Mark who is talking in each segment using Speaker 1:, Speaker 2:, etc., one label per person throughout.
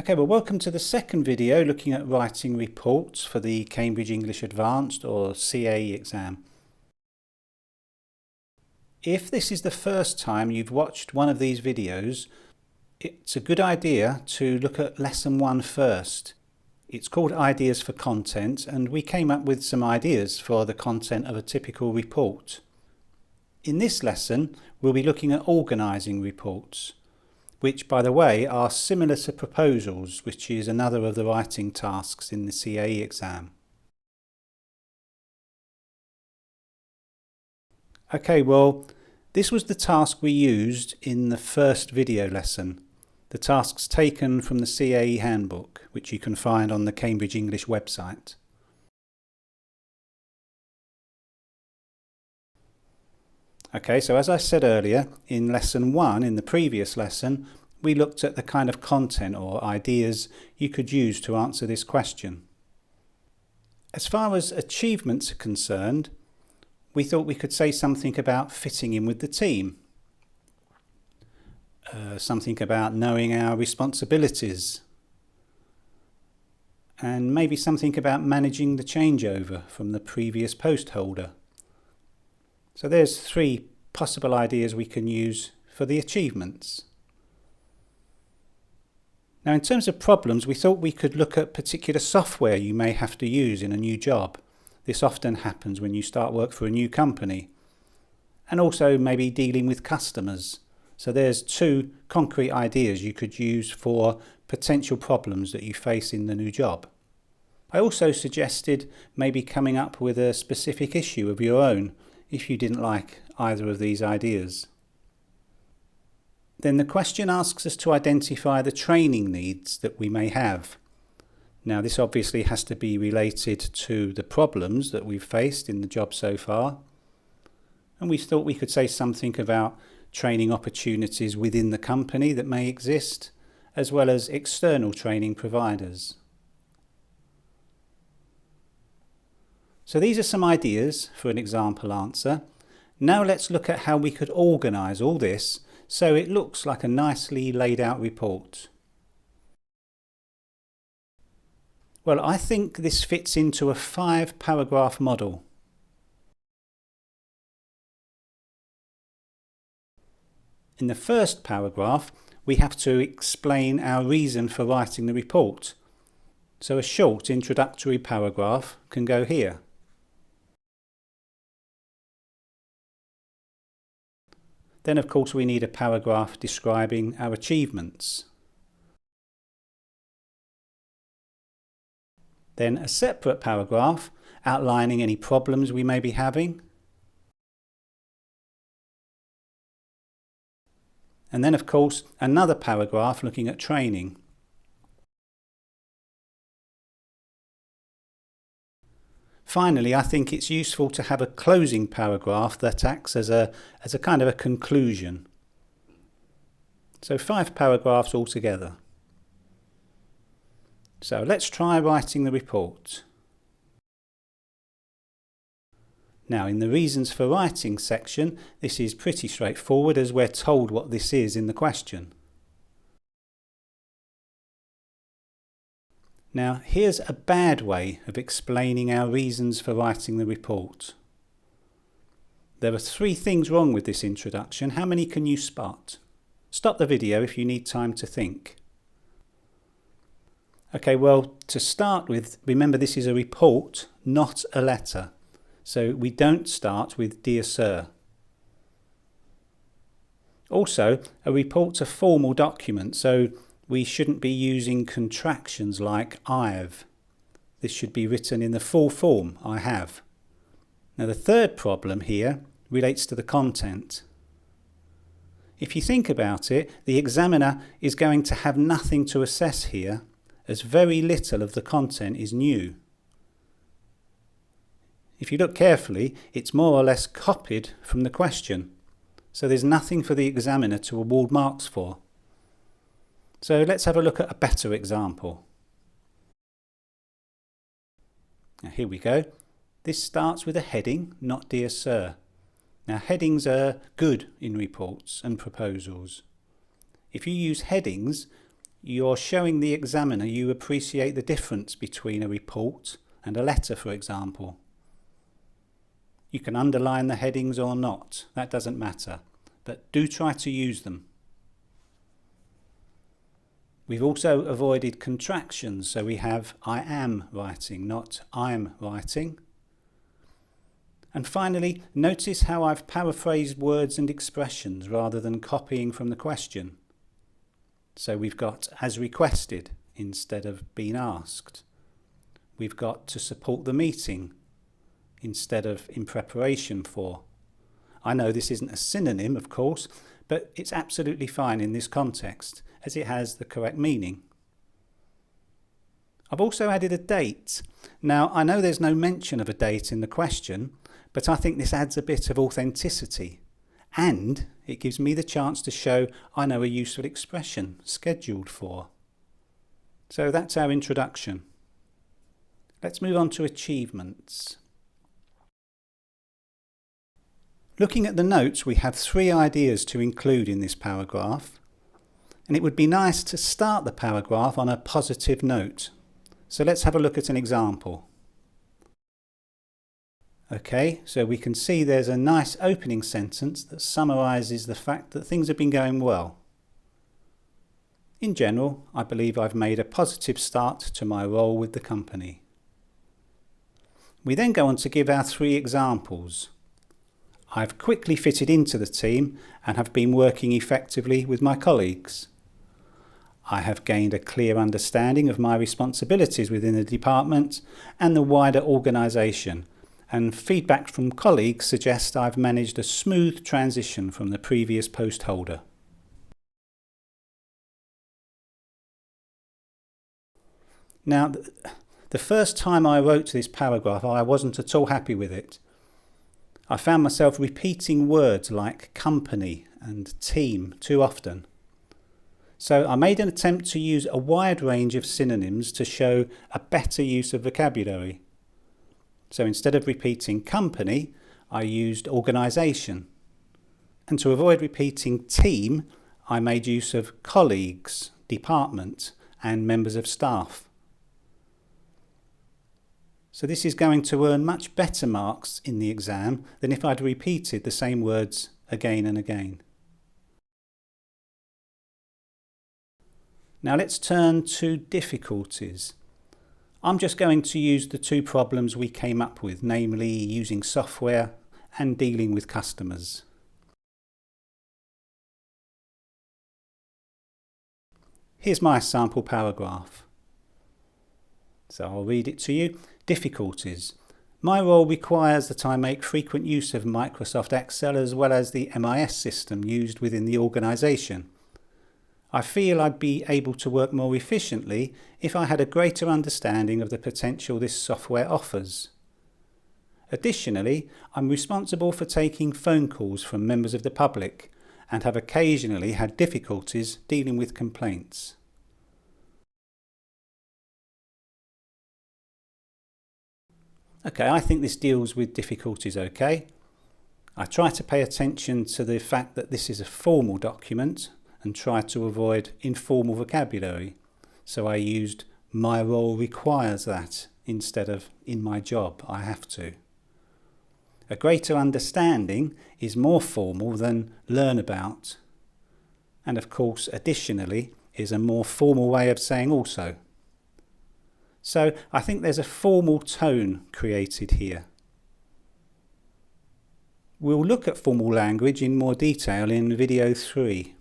Speaker 1: Okay, well, welcome to the second video looking at writing reports for the Cambridge English Advanced or CAE exam. If this is the first time you've watched one of these videos, it's a good idea to look at lesson 1 first. It's called Ideas for Content, and we came up with some ideas for the content of a typical report. In this lesson, we'll be looking at organising reports, which, by the way, are similar to proposals, which is another of the writing tasks in the CAE exam. Okay, well, this was the task we used in the first video lesson. The tasks taken from the CAE handbook, which you can find on the Cambridge English website. Okay, so as I said earlier, in lesson 1, in the previous lesson, we looked at the kind of content or ideas you could use to answer this question. As far as achievements are concerned, we thought we could say something about fitting in with the team, something about knowing our responsibilities, and maybe something about managing the changeover from the previous post holder. So there's 3 possible ideas we can use for the achievements. Now, in terms of problems, we thought we could look at particular software you may have to use in a new job. This often happens when you start work for a new company. And also maybe dealing with customers. So there's 2 concrete ideas you could use for potential problems that you face in the new job. I also suggested maybe coming up with a specific issue of your own if you didn't like either of these ideas. Then the question asks us to identify the training needs that we may have. Now, this obviously has to be related to the problems that we've faced in the job so far. And we thought we could say something about training opportunities within the company that may exist, as well as external training providers. So these are some ideas for an example answer. Now let's look at how we could organise all this so it looks like a nicely laid out report. Well, I think this fits into a 5-paragraph model. In the first paragraph, we have to explain our reason for writing the report. So a short introductory paragraph can go here. Then, of course, we need a paragraph describing our achievements. Then a separate paragraph outlining any problems we may be having. And then, of course, another paragraph looking at training. Finally, I think it's useful to have a closing paragraph that acts as a kind of a conclusion. So 5 paragraphs altogether. So let's try writing the report. Now, in the reasons for writing section, this is pretty straightforward as we're told what this is in the question. Now, here's a bad way of explaining our reasons for writing the report. There are 3 things wrong with this introduction. How many can you spot? Stop the video if you need time to think. Okay, well, to start with, remember this is a report, not a letter. So we don't start with Dear Sir. Also, a report's a formal document, so we shouldn't be using contractions like I've. This should be written in the full form, I have. Now, the third problem here relates to the content. If you think about it, the examiner is going to have nothing to assess here, as very little of the content is new. If you look carefully, it's more or less copied from the question, so there's nothing for the examiner to award marks for. So let's have a look at a better example. Now here we go. This starts with a heading, not Dear Sir. Now headings are good in reports and proposals. If you use headings, you're showing the examiner you appreciate the difference between a report and a letter, for example. You can underline the headings or not, that doesn't matter, but do try to use them. We've also avoided contractions, so we have I am writing, not I'm writing. And finally, notice how I've paraphrased words and expressions rather than copying from the question. So we've got as requested instead of been asked. We've got to support the meeting instead of in preparation for. I know this isn't a synonym, of course, but it's absolutely fine in this context, as it has the correct meaning. I've also added a date. Now, I know there's no mention of a date in the question, but I think this adds a bit of authenticity, and it gives me the chance to show I know a useful expression, scheduled for. So that's our introduction. Let's move on to achievements. Looking at the notes, we have 3 ideas to include in this paragraph, and it would be nice to start the paragraph on a positive note. So let's have a look at an example. Okay, so we can see there's a nice opening sentence that summarises the fact that things have been going well. In general, I believe I've made a positive start to my role with the company. We then go on to give our 3 examples. I've quickly fitted into the team and have been working effectively with my colleagues. I have gained a clear understanding of my responsibilities within the department and the wider organisation, and feedback from colleagues suggests I've managed a smooth transition from the previous post holder. Now, the first time I wrote this paragraph, I wasn't at all happy with it. I found myself repeating words like company and team too often. So I made an attempt to use a wide range of synonyms to show a better use of vocabulary. So instead of repeating company, I used organisation. And to avoid repeating team, I made use of colleagues, department, and members of staff. So this is going to earn much better marks in the exam than if I'd repeated the same words again and again. Now let's turn to difficulties. I'm just going to use the 2 problems we came up with, namely using software and dealing with customers. Here's my sample paragraph. So I'll read it to you. Difficulties. My role requires that I make frequent use of Microsoft Excel as well as the MIS system used within the organisation. I feel I'd be able to work more efficiently if I had a greater understanding of the potential this software offers. Additionally, I'm responsible for taking phone calls from members of the public and have occasionally had difficulties dealing with complaints. Okay, I think this deals with difficulties okay. I try to pay attention to the fact that this is a formal document and try to avoid informal vocabulary. So I used my role requires that instead of in my job I have to. A greater understanding is more formal than learn about. And of course, additionally, is a more formal way of saying also. So I think there's a formal tone created here. We'll look at formal language in more detail in video 3.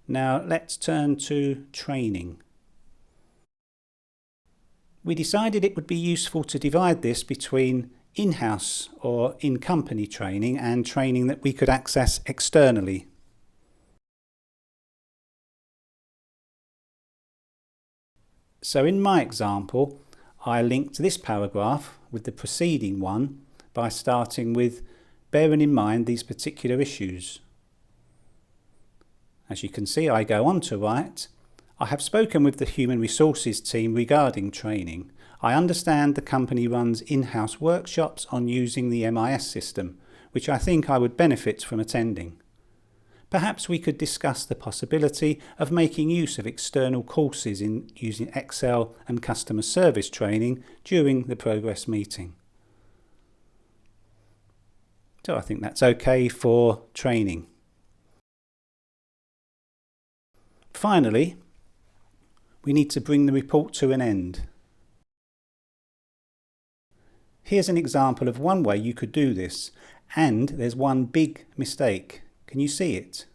Speaker 1: Now let's turn to training. We decided it would be useful to divide this between in-house or in-company training and training that we could access externally. So in my example, I linked this paragraph with the preceding one by starting with bearing in mind these particular issues. As you can see, I go on to write, I have spoken with the Human Resources team regarding training. I understand the company runs in-house workshops on using the MIS system, which I think I would benefit from attending. Perhaps we could discuss the possibility of making use of external courses in using Excel and customer service training during the progress meeting. So I think that's okay for training. Finally, we need to bring the report to an end. Here's an example of one way you could do this, and there's one big mistake. Can you see it?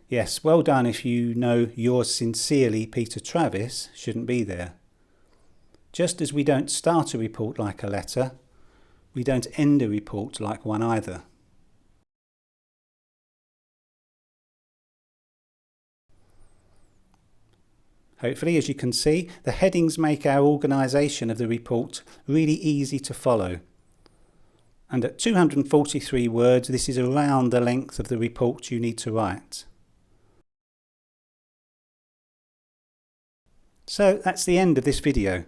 Speaker 1: Yes, well done if you know yours sincerely, Peter Travis, shouldn't be there. Just as we don't start a report like a letter, we don't end a report like one either. Hopefully, as you can see, the headings make our organisation of the report really easy to follow. And at 243 words, this is around the length of the report you need to write. So that's the end of this video.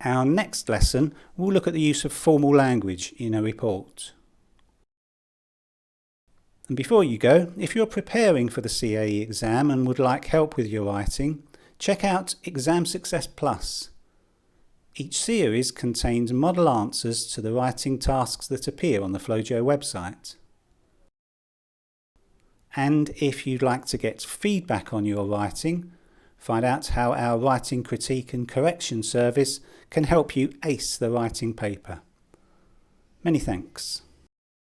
Speaker 1: Our next lesson will look at the use of formal language in a report. And before you go, if you're preparing for the CAE exam and would like help with your writing, check out Exam Success Plus. Each series contains model answers to the writing tasks that appear on the Flojo website. And if you'd like to get feedback on your writing, find out how our writing critique and correction service can help you ace the writing paper. Many thanks.